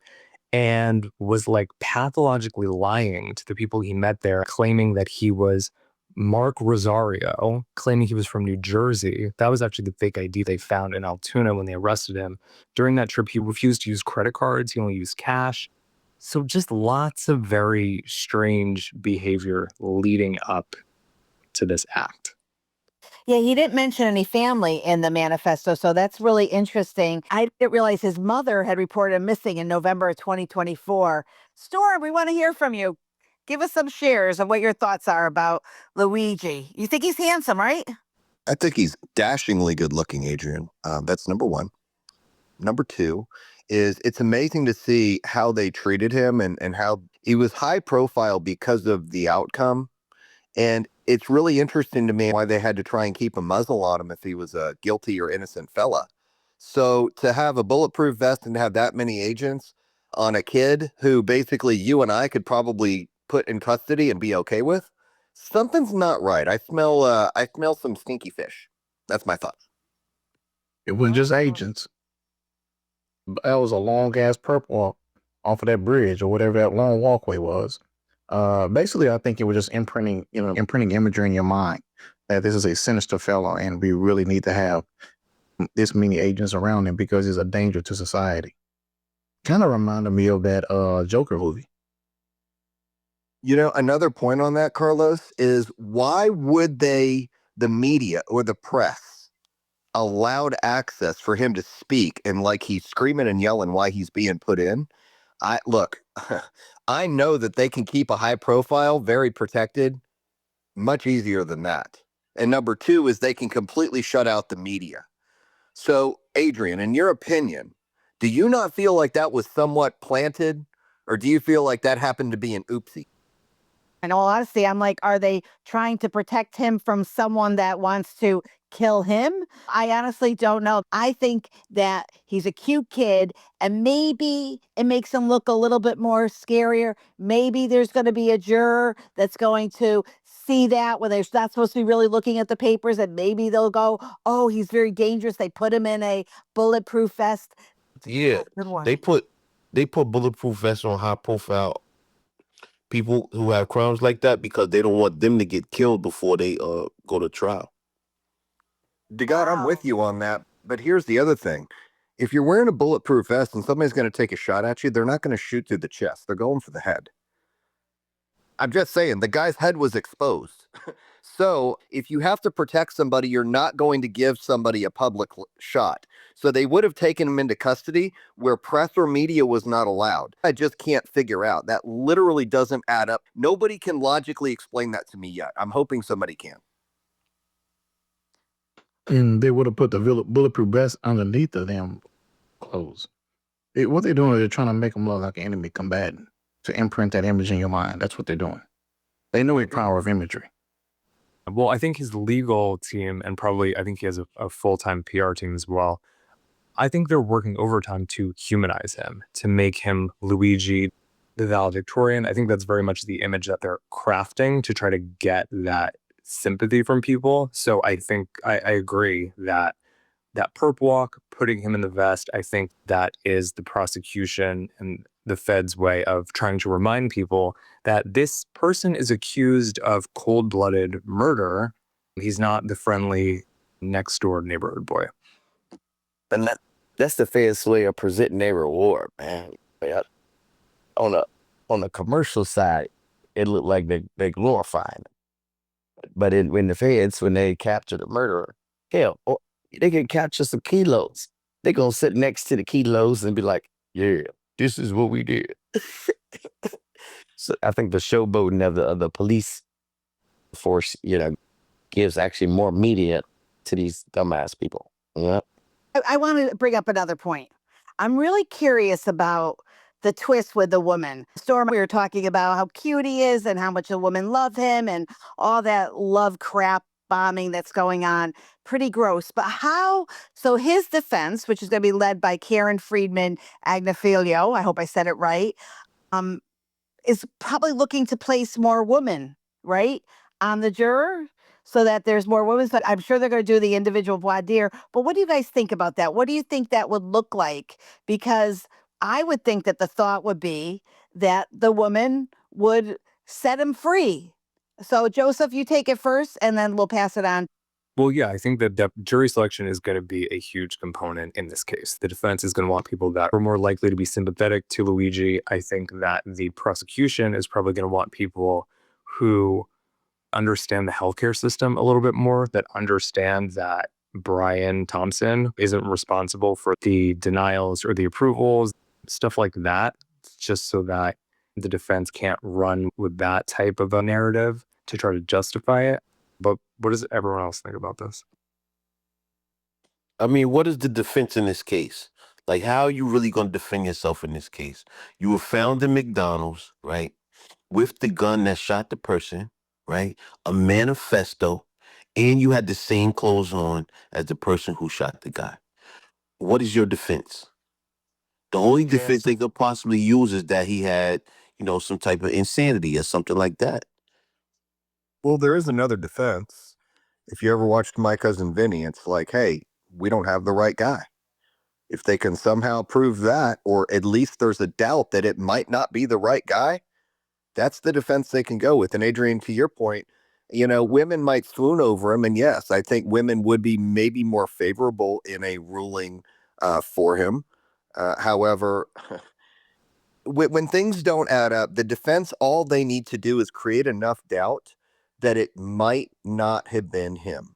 and was like pathologically lying to the people he met there, claiming that he was Mark Rosario, claiming he was from New Jersey. That was actually the fake ID they found in Altoona when they arrested him. During that trip, he refused to use credit cards. He only used cash. So just lots of very strange behavior leading up to this act. Yeah, he didn't mention any family in the manifesto, so that's really interesting. I didn't realize his mother had reported him missing in November of 2024. Storm, we want to hear from you. Give us some shares of what your thoughts are about Luigi. You think he's handsome, right? I think he's dashingly good looking, Adrienne. That's number one. Number two is it's amazing to see how they treated him and how he was high profile because of the outcome. And it's really interesting to me why they had to try and keep a muzzle on him if he was a guilty or innocent fella. So to have a bulletproof vest and have that many agents on a kid who basically you and I could probably put in custody and be okay with, something's not right. I smell some stinky fish. That's my thought. It wasn't just agents. That was a long ass perp walk off of that bridge or whatever that long walkway was. Basically, I think it was just imprinting imagery in your mind that this is a sinister fellow and we really need to have this many agents around him because he's a danger to society. Kind of reminded me of that Joker movie. You know, another point on that, Carlos, is why would the media or the press allowed access for him to speak and like he's screaming and yelling why he's being put in? Look, I know that they can keep a high profile, very protected, much easier than that. And number two is they can completely shut out the media. So, Adrienne, in your opinion, do you not feel like that was somewhat planted, or do you feel like that happened to be an oopsie? In all honesty, I'm like, are they trying to protect him from someone that wants to kill him? I honestly don't know. I think that he's a cute kid and maybe it makes him look a little bit more scarier. Maybe there's going to be a juror that's going to see that when they're not supposed to be really looking at the papers, and maybe they'll go, oh, he's very dangerous. They put him in a bulletproof vest. Yeah, Good one. they put bulletproof vests on high profile people who have crimes like that because they don't want them to get killed before they go to trial. DeGod, I'm with you on that. But here's the other thing. If you're wearing a bulletproof vest and somebody's going to take a shot at you, they're not going to shoot through the chest. They're going for the head. I'm just saying, the guy's head was exposed. So if you have to protect somebody, you're not going to give somebody a public shot. So they would have taken him into custody where press or media was not allowed. I just can't figure out. That literally doesn't add up. Nobody can logically explain that to me yet. I'm hoping somebody can. And they would have put the bulletproof vest underneath of them clothes. What they're doing is they're trying to make them look like an enemy combatant to imprint that image in your mind. That's what they're doing. They know the power of imagery. Well, I think his legal team, and probably I think he has a full-time PR team as well, I think they're working overtime to humanize him, to make him Luigi, the valedictorian. I think that's very much the image that they're crafting to try to get that sympathy from people. So I think I agree that perp walk, putting him in the vest, I think that is the prosecution and the Fed's way of trying to remind people that this person is accused of cold-blooded murder He's not the friendly next door neighborhood boy. And that's the fairest way of presenting their reward, man. Yeah. On the commercial side, it looked like they glorifying it. But when the feds, when they capture the murderer, hell, they can capture some kilos. They're going to sit next to the kilos and be like, yeah, this is what we did. So I think the showboating of the police force, gives actually more media to these dumbass people. Yeah. I want to bring up another point. I'm really curious about the twist with the woman. Storm, we were talking about how cute he is and how much a woman loved him and all that love crap bombing that's going on. Pretty gross. But so his defense, which is going to be led by Karen Friedman Agnifilio, I hope I said it right, is probably looking to place more women, right, on the juror so that there's more women. But I'm sure they're going to do the individual voir dire. But what do you guys think about that? What do you think that would look like? Because I would think that the thought would be that the woman would set him free. So, Joseph, you take it first, and then we'll pass it on. Well, yeah, I think that jury selection is going to be a huge component in this case. The defense is going to want people that are more likely to be sympathetic to Luigi. I think that the prosecution is probably going to want people who understand the healthcare system a little bit more, that understand that Brian Thompson isn't responsible for the denials or the approvals, stuff like that, just so that the defense can't run with that type of a narrative to try to justify it. But what does everyone else think about this? I mean, what is the defense in this case? Like, how are you really going to defend yourself in this case? You were found in McDonald's, right? With the gun that shot the person, right? A manifesto, and you had the same clothes on as the person who shot the guy. What is your defense? The only defense they could possibly use is that he had, some type of insanity or something like that. Well, there is another defense. If you ever watched My Cousin Vinny, it's like, hey, we don't have the right guy. If they can somehow prove that, or at least there's a doubt that it might not be the right guy, that's the defense they can go with. And Adrienne, to your point, women might swoon over him. And yes, I think women would be maybe more favorable in a ruling for him. However, when things don't add up, the defense, all they need to do is create enough doubt that it might not have been him.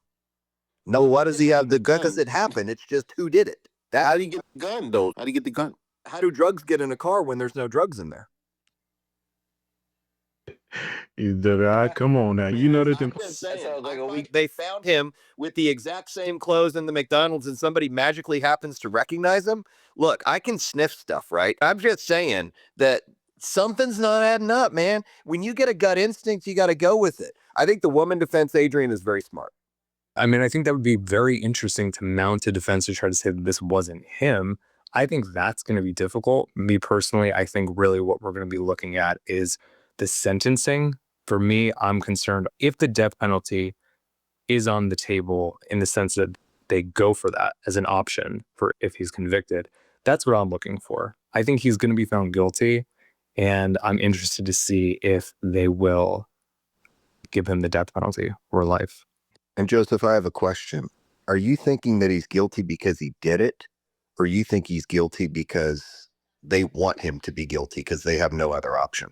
No, why does he have the gun? Because it happened. It's just who did it. How do you get the gun, though? How do you get the gun? How do drugs get in a car when there's no drugs in there? Come on now. They found him with the exact same clothes in the McDonald's and somebody magically happens to recognize him. Look, I can sniff stuff, right? I'm just saying that something's not adding up, man. When you get a gut instinct, you got to go with it. I think the woman defense, Adrienne, is very smart. I mean, I think that would be very interesting to mount a defense to try to say that this wasn't him. I think that's going to be difficult. Me personally, I think really what we're going to be looking at is the sentencing. For me, I'm concerned if the death penalty is on the table in the sense that they go for that as an option for if he's convicted. That's what I'm looking for. I think he's going to be found guilty, and I'm interested to see if they will give him the death penalty or life. And Joseph, I have a question. Are you thinking that he's guilty because he did it, or you think he's guilty because they want him to be guilty because they have no other option?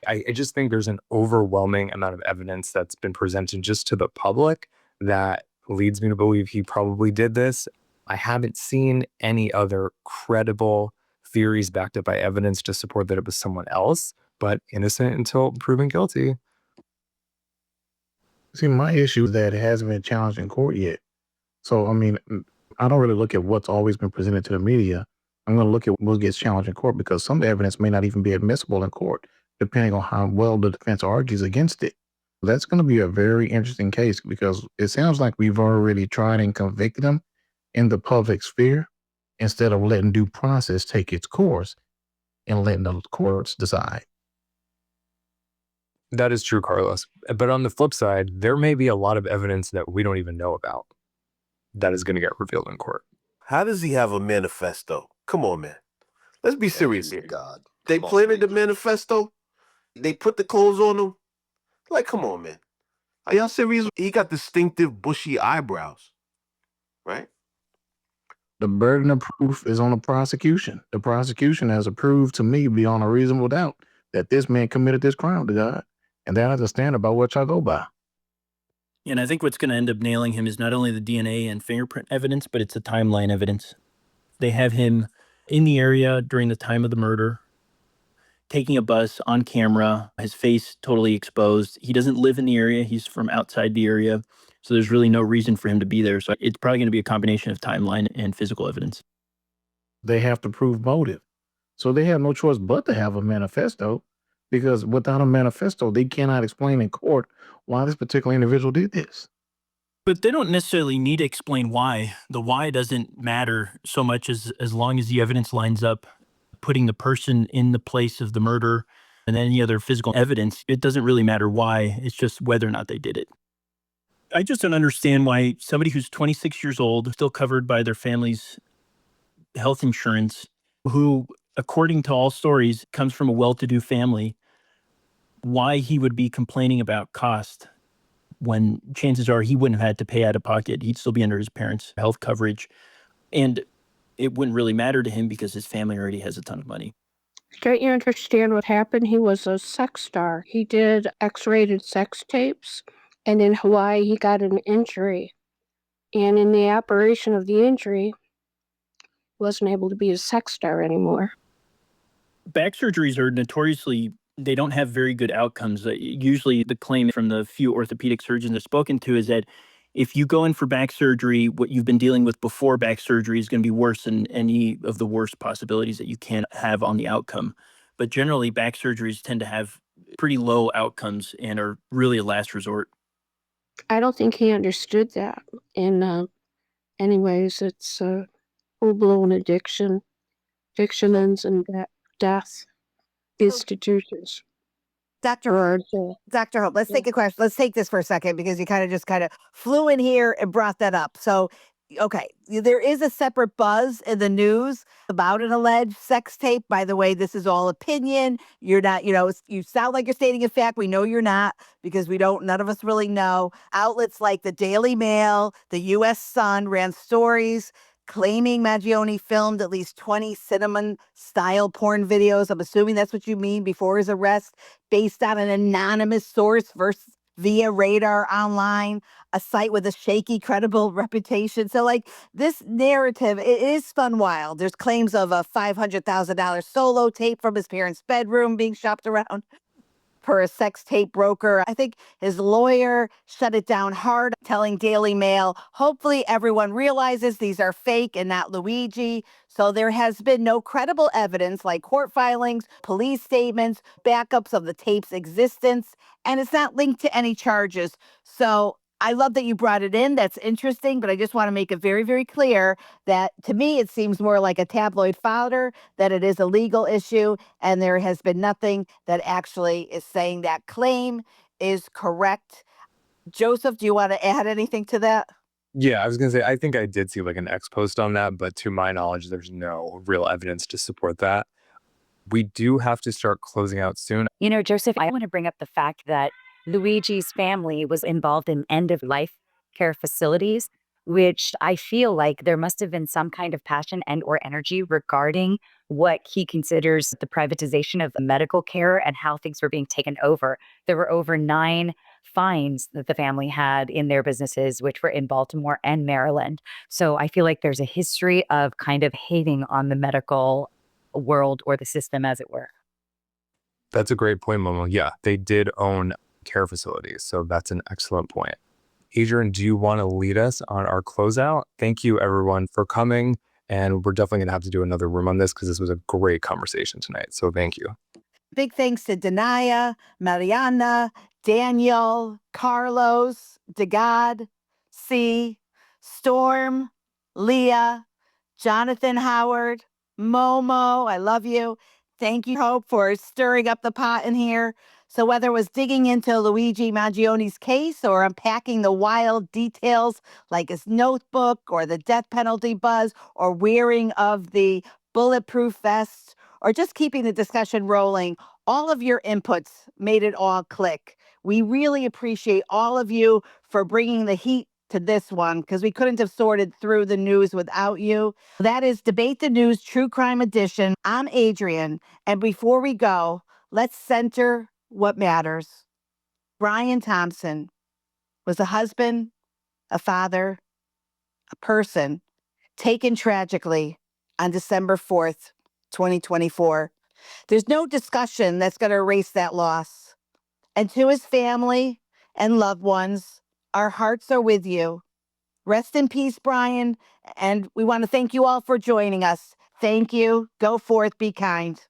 I just think there's an overwhelming amount of evidence that's been presented just to the public that leads me to believe he probably did this. I haven't seen any other credible theories backed up by evidence to support that it was someone else, but innocent until proven guilty. See, my issue is that it hasn't been challenged in court yet. So, I mean, I don't really look at what's always been presented to the media. I'm going to look at what gets challenged in court because some evidence may not even be admissible in court, depending on how well the defense argues against it. That's going to be a very interesting case because it sounds like we've already tried and convicted him in the public sphere instead of letting due process take its course and letting the courts decide. That is true, Carlos. But on the flip side, there may be a lot of evidence that we don't even know about that is going to get revealed in court. How does he have a manifesto? Come on, man. Let's be serious here. God. They planted the manifesto. They put the clothes on him. Like, come on, man. Are y'all serious? He got distinctive bushy eyebrows, right? The burden of proof is on the prosecution. The prosecution has approved to me beyond a reasonable doubt that this man committed this crime to God, and that is the standard by which I go by. And I think what's going to end up nailing him is not only the DNA and fingerprint evidence, but it's the timeline evidence. They have him in the area during the time of the murder, taking a bus on camera, his face totally exposed. He doesn't live in the area. He's from outside the area. So there's really no reason for him to be there. So it's probably going to be a combination of timeline and physical evidence. They have to prove motive. So they have no choice but to have a manifesto, because without a manifesto, they cannot explain in court why this particular individual did this. But they don't necessarily need to explain why. The why doesn't matter so much as long as the evidence lines up, putting the person in the place of the murder and any other physical evidence. It doesn't really matter why. It's just whether or not they did it. I just don't understand why somebody who's 26 years old, still covered by their family's health insurance, who, according to all stories, comes from a well-to-do family, why he would be complaining about cost when chances are he wouldn't have had to pay out of pocket. He'd still be under his parents' health coverage. And it wouldn't really matter to him because his family already has a ton of money. Don't you understand what happened? He was a sex star. He did X-rated sex tapes, and in Hawaii he got an injury. And in the operation of the injury, wasn't able to be a sex star anymore. Back surgeries are notoriously, they don't have very good outcomes. Usually the claim from the few orthopedic surgeons I've spoken to is that if you go in for back surgery, what you've been dealing with before back surgery is going to be worse than any of the worst possibilities that you can have on the outcome. But generally, back surgeries tend to have pretty low outcomes and are really a last resort. I don't think he understood that. And anyways, it's a full-blown addiction. Addiction ends in death. Institutions. Dr. Or Dr. Hope, let's take a question. Let's take this for a second because you kind of flew in here and brought that up. So, okay, there is a separate buzz in the news about an alleged sex tape. By the way, this is all opinion. You're not, you sound like you're stating a fact. We know you're not because none of us really know. Outlets like the Daily Mail, the U.S. Sun ran stories claiming Mangione filmed at least 20 cinnamon-style porn videos. I'm assuming that's what you mean before his arrest, based on an anonymous source via Radar Online, a site with a shaky, credible reputation. So, this narrative, it is spun wild. There's claims of a $500,000 solo tape from his parents' bedroom being shopped around per a sex tape broker. I think his lawyer shut it down hard, telling Daily Mail, hopefully everyone realizes these are fake and not Luigi. So there has been no credible evidence like court filings, police statements, backups of the tape's existence, and it's not linked to any charges. So I love that you brought it in. That's interesting, but I just want to make it very, very clear that to me, it seems more like a tabloid fodder, that it is a legal issue, and there has been nothing that actually is saying that claim is correct. Joseph, do you want to add anything to that? Yeah, I was going to say, I think I did see an X post on that, but to my knowledge, there's no real evidence to support that. We do have to start closing out soon. Joseph, I want to bring up the fact that Luigi's family was involved in end-of-life care facilities, which I feel like there must have been some kind of passion and or energy regarding what he considers the privatization of medical care and how things were being taken over. There were over 9 fines that the family had in their businesses, which were in Baltimore and Maryland. So I feel like there's a history of kind of hating on the medical world or the system, as it were. That's a great point, Momo. Yeah, they did own care facilities. So that's an excellent point. Adrienne, do you want to lead us on our closeout? Thank you, everyone, for coming. And we're definitely going to have to do another room on this because this was a great conversation tonight. So thank you. Big thanks to Denaya, Mariana, Daniel, Carlos, DeGod, C, Storm, Leah, Jonathan Howard, Momo, I love you. Thank you, Hope, for stirring up the pot in here. So whether it was digging into Luigi Mangione's case or unpacking the wild details like his notebook or the death penalty buzz or wearing of the bulletproof vest or just keeping the discussion rolling, all of your inputs made it all click. We really appreciate all of you for bringing the heat to this one because we couldn't have sorted through the news without you. That is Debate the News True Crime Edition. I'm Adrienne. And before we go, let's center what matters. Brian Thompson was a husband, a father, a person taken tragically on December 4th, 2024. There's no discussion that's going to erase that loss. And to his family and loved ones, our hearts are with you. Rest in peace, Brian. And we want to thank you all for joining us. Thank you. Go forth, be kind.